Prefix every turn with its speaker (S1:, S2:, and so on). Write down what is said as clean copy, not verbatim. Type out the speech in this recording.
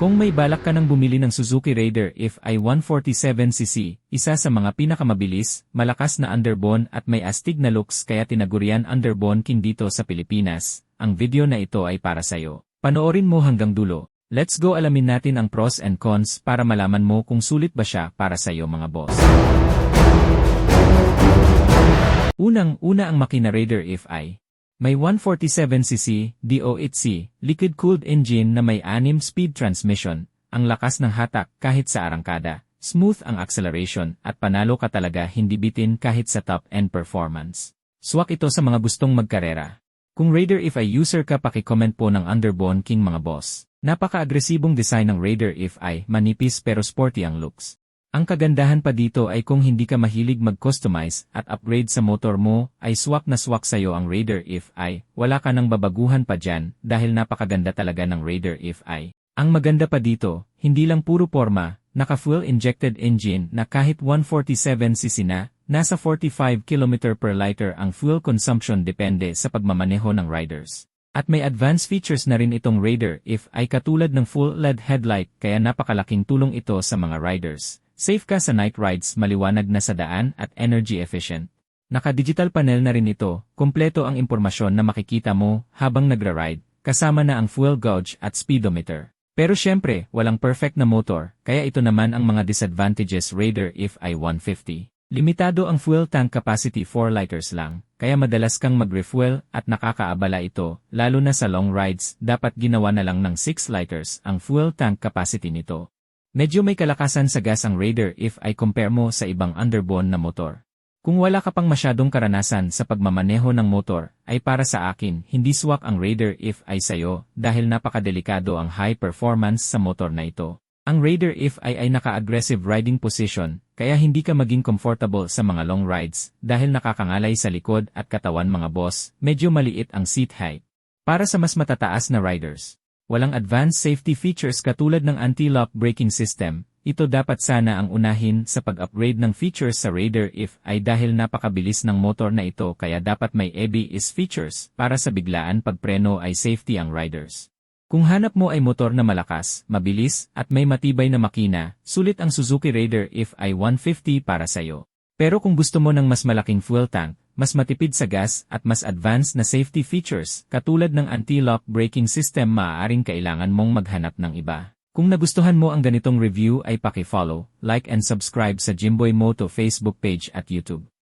S1: Kung may balak ka nang bumili ng Suzuki Raider FI 147cc, isa sa mga pinakamabilis, malakas na underbone at may astig na looks kaya tinagurian underbone king dito sa Pilipinas, ang video na ito ay para sa'yo. Panoorin mo hanggang dulo. Let's go, alamin natin ang pros and cons para malaman mo kung sulit ba siya para sa'yo mga boss. Unang-una ang makina Raider FI. May 147cc, DO8C, liquid-cooled engine na may 6-speed transmission, ang lakas ng hatak kahit sa arangkada, smooth ang acceleration at panalo ka talaga hindi bitin kahit sa top-end performance. Swak ito sa mga gustong magkarera. Kung Raider FI user ka, paki-comment po ng underbone king mga boss. Napaka-agresibong design ng Raider FI, manipis pero sporty ang looks. Ang kagandahan pa dito ay kung hindi ka mahilig mag-customize at upgrade sa motor mo, ay swak na swak sa'yo ang Raider FI, wala ka nang babaguhan pa dyan dahil napakaganda talaga ng Raider FI. Ang maganda pa dito, hindi lang puro forma, naka-fuel injected engine na kahit 147cc na, nasa 45 km per liter ang fuel consumption depende sa pagmamaneho ng riders. At may advanced features na rin itong Raider FI katulad ng full LED headlight kaya napakalaking tulong ito sa mga riders. Safe ka sa night rides, maliwanag na sa daan at energy efficient. Naka-digital panel na rin ito, kumpleto ang impormasyon na makikita mo habang nagra-ride, kasama na ang fuel gauge at speedometer. Pero syempre, walang perfect na motor, kaya ito naman ang mga disadvantages Raider FI 150. Limitado ang fuel tank capacity 4 liters lang, kaya madalas kang mag-refuel at nakakaabala ito, lalo na sa long rides, dapat ginawa na lang ng 6 liters ang fuel tank capacity nito. Medyo may kalakasan sa gas ang Raider FI compare mo sa ibang underbone na motor. Kung wala ka pang masyadong karanasan sa pagmamaneho ng motor, ay para sa akin, hindi swak ang Raider FI sa'yo dahil napakadelikado ang high performance sa motor na ito. Ang Raider FI ay naka-aggressive riding position, kaya hindi ka maging comfortable sa mga long rides dahil nakakangalay sa likod at katawan mga boss, medyo maliit ang seat height. Para sa mas matataas na riders. Walang advanced safety features katulad ng anti-lock braking system, ito dapat sana ang unahin sa pag-upgrade ng features sa Raider FI dahil napakabilis ng motor na ito kaya dapat may ABS features para sa biglaan pagpreno ay safety ang riders. Kung hanap mo ay motor na malakas, mabilis, at may matibay na makina, sulit ang Suzuki Raider FI 150 para sa'yo. Pero kung gusto mo ng mas malaking fuel tank, mas matipid sa gas at mas advanced na safety features katulad ng anti-lock braking system, maaaring kailangan mong maghanap ng iba. Kung nagustuhan mo ang ganitong review ay paki-follow, like and subscribe sa Jimboy Moto Facebook page at YouTube.